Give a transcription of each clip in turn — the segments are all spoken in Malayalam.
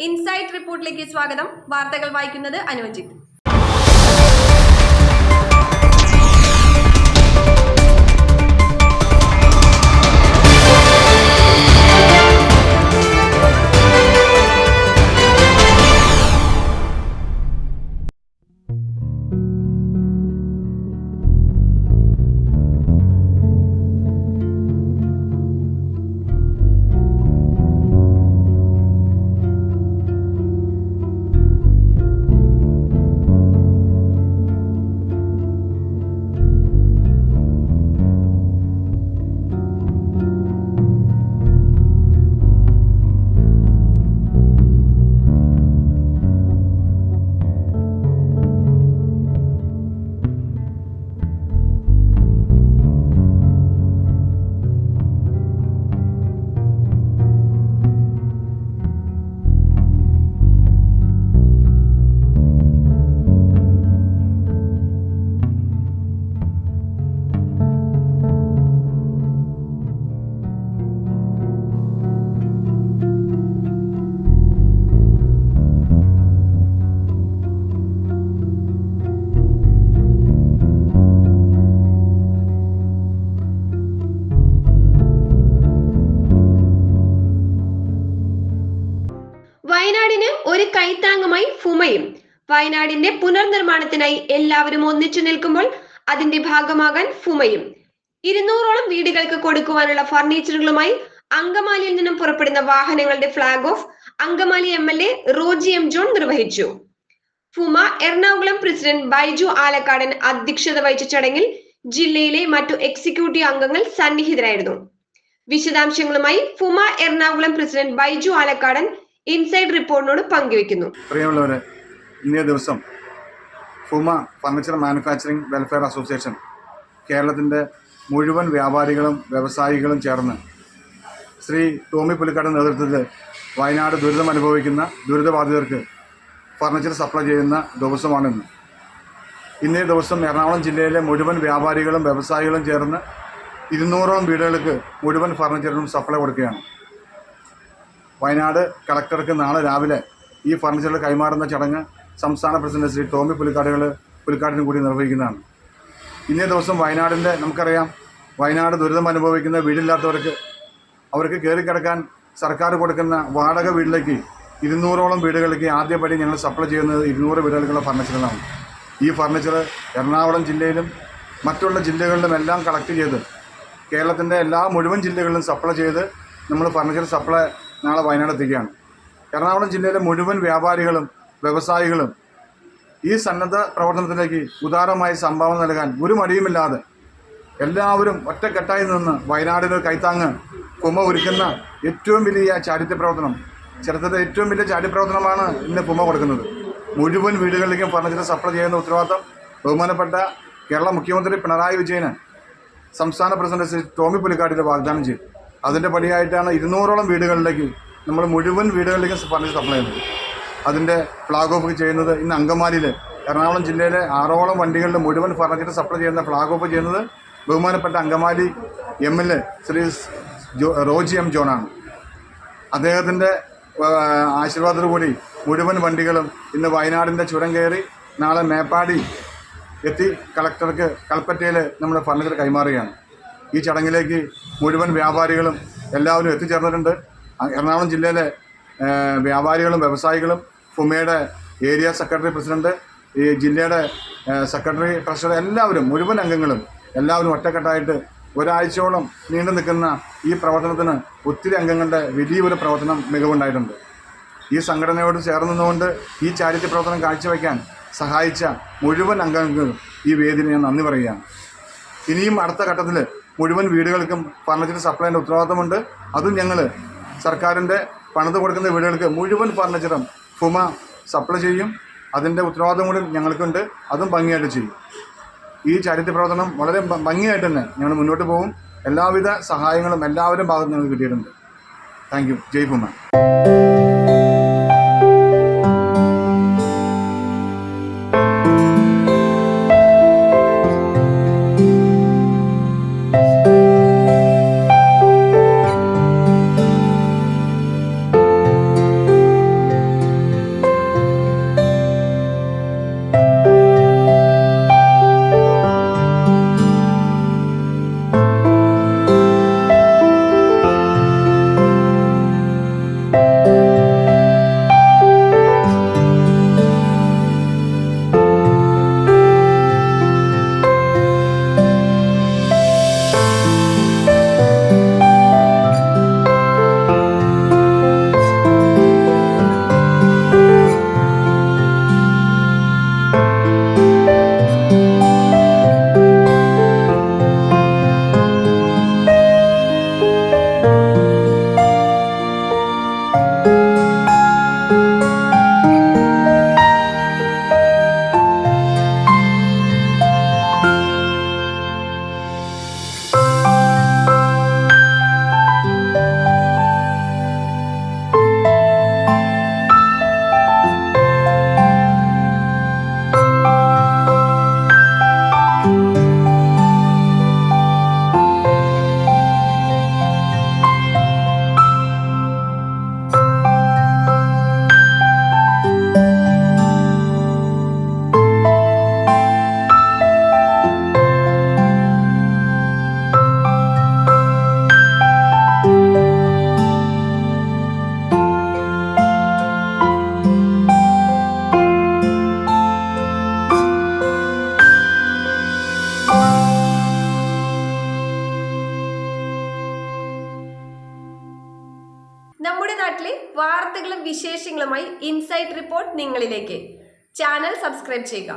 ഇൻസൈറ്റ് റിപ്പോർട്ടിലേക്ക് സ്വാഗതം. വാർത്തകൾ വായിക്കുന്നത് അനുവജിത്ത്. വയനാടിന് ഒരു കൈത്താങ്ങുമായി ഫുമയും. വയനാടിന്റെ പുനർനിർമ്മാണത്തിനായി എല്ലാവരും ഒന്നിച്ചു നിൽക്കുമ്പോൾ അതിന്റെ ഭാഗമാകാൻ ഫുമയും. 200ഓളം വീടുകൾക്ക് കൊടുക്കുവാനുള്ള ഫർണിച്ചറുകളുമായി അങ്കമാലിയിൽ നിന്നും പുറപ്പെടുന്ന വാഹനങ്ങളുടെ flag off Angamaly MLA Roji M. John നിർവഹിച്ചു. ഫുമ എറണാകുളം പ്രസിഡന്റ് ബൈജു ആലക്കാടൻ അധ്യക്ഷത വഹിച്ച ചടങ്ങിൽ ജില്ലയിലെ മറ്റു എക്സിക്യൂട്ടീവ് അംഗങ്ങൾ സന്നിഹിതരായിരുന്നു. വിശദാംശങ്ങളുമായി ഫുമ എറണാകുളം പ്രസിഡന്റ് ബൈജു ആലക്കാടൻ ഇൻസൈഡ് റിപ്പോർട്ടിനോട് പങ്കുവെക്കുന്നു. പ്രിയമുള്ളവരെ, ഇന്നേ ദിവസം ഫുമ ഫർണിച്ചർ മാനുഫാക്ചറിംഗ് വെൽഫെയർ അസോസിയേഷൻ കേരളത്തിൻ്റെ മുഴുവൻ വ്യാപാരികളും വ്യവസായികളും ചേർന്ന് ശ്രീ ടോമി പുലിക്കാടിൻ്റെ നേതൃത്വത്തിൽ വയനാട് ദുരിതം അനുഭവിക്കുന്ന ദുരിതബാധിതർക്ക് ഫർണിച്ചർ സപ്ലൈ ചെയ്യുന്ന ദിവസമാണിന്ന്. ഇന്നേ ദിവസം എറണാകുളം ജില്ലയിലെ മുഴുവൻ വ്യാപാരികളും വ്യവസായികളും ചേർന്ന് 200ഓളം വീടുകൾക്ക് മുഴുവൻ ഫർണിച്ചറും സപ്ലൈ കൊടുക്കുകയാണ്. വയനാട് കളക്ടർക്ക് നാളെ രാവിലെ ഈ ഫർണിച്ചറുകൾ കൈമാറുന്ന ചടങ്ങ് സംസ്ഥാന പ്രസിഡന്റ് ശ്രീ ടോമി പുലിക്കാടിനും കൂടി നിർവഹിക്കുന്നതാണ്. ഇന്നേ ദിവസം വയനാടിൻ്റെ നമുക്കറിയാം, വയനാട് ദുരിതം അനുഭവിക്കുന്ന വീടില്ലാത്തവർക്ക് അവർക്ക് കയറിക്കിടക്കാൻ സർക്കാർ കൊടുക്കുന്ന വാടക വീട്ടിലേക്ക് 200ഓളം വീടുകളിലേക്ക് ആദ്യപടി ഞങ്ങൾ സപ്ലൈ ചെയ്യുന്നത് 200 വീടുകൾക്കുള്ള ഫർണിച്ചറുകളാണ്. ഈ ഫർണിച്ചർ എറണാകുളം ജില്ലയിലും മറ്റുള്ള ജില്ലകളിലും എല്ലാം കളക്ട് ചെയ്ത് കേരളത്തിൻ്റെ മുഴുവൻ ജില്ലകളിലും സപ്ലൈ ചെയ്ത് നമ്മൾ ഫർണിച്ചർ സപ്ലൈ നാളെ വയനാട് എത്തിക്കുകയാണ്. എറണാകുളം ജില്ലയിലെ മുഴുവൻ വ്യാപാരികളും വ്യവസായികളും ഈ സന്നദ്ധ പ്രവർത്തനത്തിലേക്ക് ഉദാരമായി സംഭാവന നൽകാൻ ഒരു മടിയുമില്ലാതെ എല്ലാവരും ഒറ്റക്കെട്ടായി നിന്ന് വയനാടിന് കൈത്താങ്ങ് ഫുമ ഒരുക്കുന്ന ഏറ്റവും വലിയ ചാരിത്യ പ്രവർത്തനം, ചരിത്രത്തിലെ ഏറ്റവും വലിയ ചാരിത്രപ്രവർത്തനമാണ് ഇന്ന് ഫുമ കൊടുക്കുന്നത്. മുഴുവൻ വീടുകളിലേക്കും ഫർണിച്ചർ സപ്ലൈ ചെയ്യുന്ന ഉത്തരവാദിത്തം ബഹുമാനപ്പെട്ട കേരള മുഖ്യമന്ത്രി പിണറായി വിജയന് സംസ്ഥാന പ്രസിഡന്റ് ശ്രീ ടോമി പുലിക്കാടിന് വാഗ്ദാനം ചെയ്തു. അതിൻ്റെ പടിയായിട്ടാണ് 200ഓളം വീടുകളിലേക്ക് നമ്മൾ മുഴുവൻ വീടുകളിലേക്കും ഫർണിച്ചർ സപ്ലൈ ചെയ്യുന്നത്. അതിൻ്റെ ഫ്ലാഗ് ഓഫ് ചെയ്യുന്നത് ഇന്ന് അങ്കമാലിയിൽ എറണാകുളം ജില്ലയിലെ 6ഓളം വണ്ടികളിൽ മുഴുവൻ ഫർണിച്ചർ സപ്ലൈ ചെയ്യുന്ന ഫ്ലാഗ് ഓഫ് ചെയ്യുന്നത് ബഹുമാനപ്പെട്ട അങ്കമാലി MLA ശ്രീ റോജി M. ജോണാണ്. അദ്ദേഹത്തിൻ്റെ ആശീർവാദത്തോടുകൂടി മുഴുവൻ വണ്ടികളും ഇന്ന് വയനാടിൻ്റെ ചുരം കയറി നാളെ മേപ്പാടി എത്തി കളക്ടർക്ക് കൽപ്പറ്റയിൽ നമ്മുടെ ഫർണിച്ചർ കൈമാറുകയാണ്. ഈ ചടങ്ങിലേക്ക് മുഴുവൻ വ്യാപാരികളും എല്ലാവരും എത്തിച്ചേർന്നിട്ടുണ്ട്. എറണാകുളം ജില്ലയിലെ വ്യാപാരികളും വ്യവസായികളും ഫുമയുടെ ഏരിയ സെക്രട്ടറി പ്രസിഡന്റ്, ഈ ജില്ലയുടെ സെക്രട്ടറി ട്രഷറർ എല്ലാവരും മുഴുവൻ അംഗങ്ങളും എല്ലാവരും ഒറ്റക്കെട്ടായിട്ട് ഒരാഴ്ചയോളം നീണ്ടു നിൽക്കുന്ന ഈ പ്രവർത്തനത്തിന് ഒത്തിരി അംഗങ്ങളുടെ വലിയൊരു പ്രവർത്തനം മികവുണ്ടായിട്ടുണ്ട്. ഈ സംഘടനയോട് ചേർന്നുകൊണ്ട് ഈ ചാരിത്യ പ്രവർത്തനം കാഴ്ചവെക്കാൻ സഹായിച്ച മുഴുവൻ അംഗങ്ങൾക്കും ഈ വേദിയിൽ ഞാൻ നന്ദി പറയുകയാണ്. ഇനിയും അടുത്ത ഘട്ടത്തിൽ മുഴുവൻ വീടുകൾക്കും ഫർണിച്ചർ സപ്ലൈൻ്റെ ഉത്തരവാദിത്തമുണ്ട്. അതും ഞങ്ങൾ സർക്കാരിൻ്റെ പണിത് കൊടുക്കുന്ന വീടുകൾക്ക് മുഴുവൻ ഫർണിച്ചറും ഫുമ സപ്ലൈ ചെയ്യും. അതിൻ്റെ ഉത്തരവാദിത്തം കൂടി ഞങ്ങൾക്കുണ്ട്. അതും ഭംഗിയായിട്ട് ചെയ്യും. ഈ ചാരിത്യ പ്രവർത്തനം വളരെ ഭംഗിയായിട്ട് തന്നെ ഞങ്ങൾ മുന്നോട്ട് പോകും. എല്ലാവിധ സഹായങ്ങളും എല്ലാവരും ഭാഗത്ത് ഞങ്ങൾക്ക് കിട്ടിയിട്ടുണ്ട്. Thank you. ജയ് ഫുമ. നാട്ടിലെ വാർത്തകളും വിശേഷങ്ങളുമായി ഇൻസൈറ്റ് റിപ്പോർട്ട് നിങ്ങളിലേക്ക്. ചാനൽ സബ്സ്ക്രൈബ് ചെയ്യുക.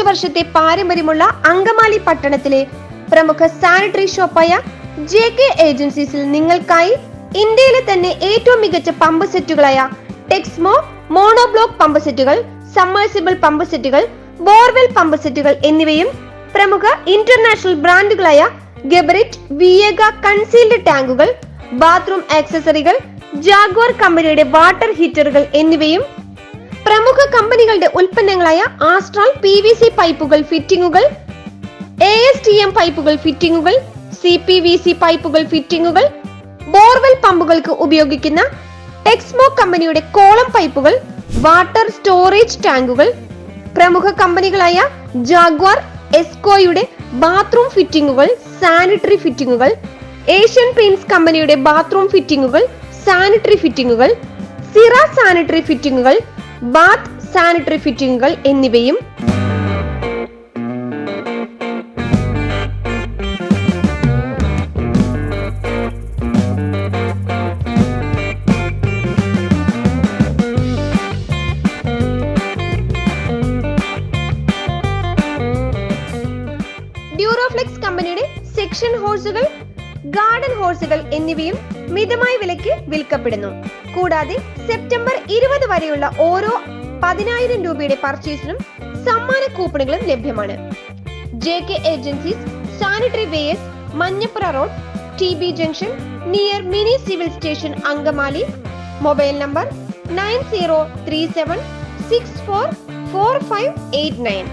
വർഷത്തെ പാരമ്പര്യമുള്ള അങ്കമാലി പട്ടണത്തിലെ പ്രമുഖ സാനിറ്ററി ഷോപ്പായ JK ഏജൻസീസിൽ നിങ്ങൾക്കായി ഇന്ത്യയിലെ തന്നെ ഏറ്റവും മികച്ച പമ്പ് സെറ്റുകളായ ടെക്സ്മോ മോണോബ്ലോക്ക് പമ്പ് സെറ്റുകൾ, സമ്മേഴ്സിബിൾ പമ്പ് സെറ്റുകൾ, ബോർവെൽ പമ്പ് സെറ്റുകൾ എന്നിവയും പ്രമുഖ ഇന്റർനാഷണൽ ബ്രാൻഡുകളായ ഗബറിറ്റ്, വിയേഗ കൺസീൽഡ് ടാങ്കുകൾ, ബാത്റൂം ആക്സസറികൾ, ജാഗ്വാർ കമ്പനിയുടെ വാട്ടർ ഹീറ്ററുകൾ എന്നിവയും പ്രമുഖ കമ്പനികളുടെ ഉൽപ്പന്നങ്ങളായ ആസ്ട്രാൽ PVC പൈപ്പുകൾ ഫിറ്റിംഗുകൾ, ASTM പൈപ്പുകൾ ഫിറ്റിംഗുകൾ, CPVC പൈപ്പുകൾ ഫിറ്റിംഗുകൾ, ബോർവെൽ പമ്പുകൾക്ക് ഉപയോഗിക്കുന്ന ടെക്സ്മോ കമ്പനിയുടെ കോളം പൈപ്പുകൾ, വാട്ടർ സ്റ്റോറേജ് ടാങ്കുകൾ, പ്രമുഖ കമ്പനികളായ ജാഗ്വാർ, എസ്കോയുടെ ബാത്റൂം ഫിറ്റിംഗുകൾ, സാനിറ്ററി ഫിറ്റിംഗുകൾ, ഏഷ്യൻ പെയിന്റ്സ് കമ്പനിയുടെ ബാത്റൂം ഫിറ്റിംഗുകൾ, സാനിറ്ററി ഫിറ്റിംഗുകൾ, സിറ സാനിറ്ററി ഫിറ്റിംഗുകൾ, ബാത്ത് സാനിറ്ററി ഫിറ്റിംഗുകൾ എന്നിവയും ഡ്യൂറോഫ്ലെക്സ് കമ്പനിയുടെ സെക്ഷൻ ഹോഴ്സുകൾ, ഗാർഡൻ ഹോഴ്സുകൾ എന്നിവയും മിതമായ വിലയ്ക്ക് വിൽക്കപ്പെടുന്നു. കൂടാതെ സെപ്റ്റംബർ 20 വരെയുള്ള ഓരോ 10,000 രൂപയുടെ പർച്ചേസിനും സമ്മാന കൂപ്പണുകളും ലഭ്യമാണ്. JK agencies, sanitary wares, Manjappra road, TB junction, near mini civil station, Angamaly. Mobile number 9037644589.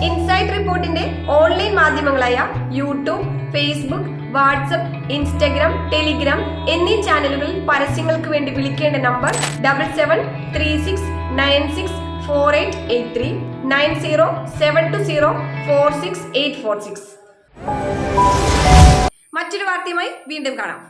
Insight റിപ്പോർട്ടിന്റെ ഓൺലൈൻ മാധ്യമങ്ങളായ YouTube, Facebook, WhatsApp, Instagram, Telegram എന്നീ ചാനലുകളിൽ പരസ്യങ്ങൾക്ക് വേണ്ടി വിളിക്കേണ്ട നമ്പർ 7736964883 9072046846. മറ്റൊരു വാർത്തയുമായി വീണ്ടും കാണാം.